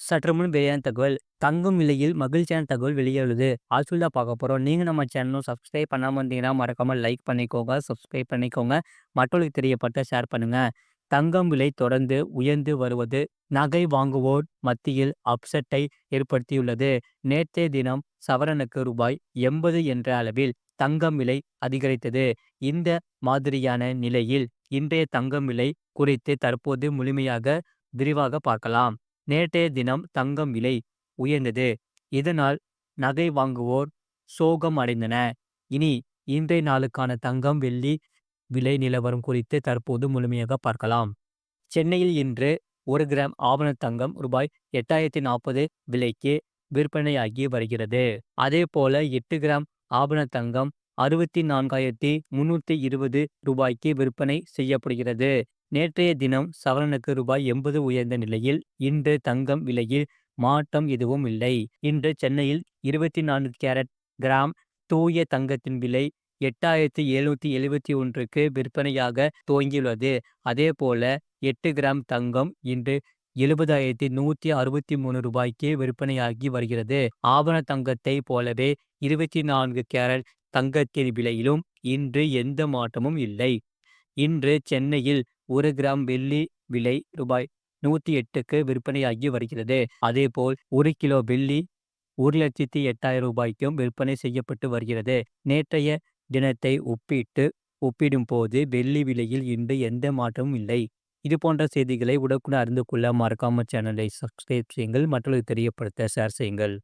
சற்றுமுன் வெளியான தகவல். தங்கும் விலையில் மகிழ்ச்சியான தகவல் வெளியாகுது. ஆக்சுவலா பார்க்க போறோம். நீங்க நம்ம சேனலும் சப்ஸ்கிரைப் பண்ணாம இருந்தீங்கன்னா, மறக்காம லைக் பண்ணிக்கோங்க, சப்ஸ்கிரைப் பண்ணிக்கோங்க. மற்றவர்களுக்கு தெரியப்படுத்த ஷேர் பண்ணுங்க. தங்கம் விலை தொடர்ந்து உயர்ந்து வருவது நகை வாங்குவோர் மத்தியில் அப்செட்டை ஏற்படுத்தியுள்ளது. நேற்றைய தினம் சவரனுக்கு ரூபாய் 80 என்ற அளவில் தங்கம் விலை அதிகரித்தது. இந்த மாதிரியான நிலையில் இன்றைய தங்கம் விலை குறித்து தற்போது முழுமையாக விரிவாக பார்க்கலாம். நேற்றைய தினம் தங்கம் விலை உயர்ந்தது. இதனால் நகை வாங்குவோர் சோகம் அடைந்தனர். இனி இன்றைய நாளுக்கான தங்கம், வெள்ளி விலை நிலவரம் குறித்து தற்போது முழுமையாக பார்க்கலாம். சென்னையில் இன்று 1 கிராம் ஆபண தங்கம் ரூபாய் 8040 விலைக்கு விற்பனையாகி வருகிறது. அதேபோல 8 கிராம் ஆபண தங்கம் 64,320 ரூபாய்க்கு விற்பனை செய்யப்படுகிறது. நேற்றைய தினம் சவரனுக்கு ரூபாய் 80 உயர்ந்த நிலையில் இன்று தங்கம் விலையில் மாற்றம் எதுவும் இல்லை. இன்று சென்னையில் 24 கேரட் கிராம் தூய தங்கத்தின் விலை 8,771க்கு விற்பனையாக துவங்கியுள்ளது. அதேபோல 8 கிராம் தங்கம் இன்று 70,163 ரூபாய்க்கு விற்பனையாகி வருகிறது. ஆபண தங்கத்தை போலவே 24 கேரட் தங்கத்தின் விலையிலும் இன்று எந்த மாற்றமும் இல்லை. இன்று சென்னையில் 1 கிராம் வெள்ளி விலை ரூபாய் 108க்கு விற்பனையாகி வருகிறது. அதேபோல் 1 கிலோ வெள்ளி 1,08,000 ரூபாய்க்கும் விற்பனை செய்யப்பட்டு வருகிறது. நேற்றைய தினத்தை ஒப்பிடும்போது வெள்ளி விலையில் இன்று எந்த மாற்றமும் இல்லை. இது போன்ற செய்திகளை உடனுக்குடன் அறிந்து கொள்ள மறக்காம சேனலை சப்ஸ்கிரைப் செய்யுங்கள். மற்றவர்களுக்கு தெரியப்படுத்த ஷேர் செய்யுங்கள்.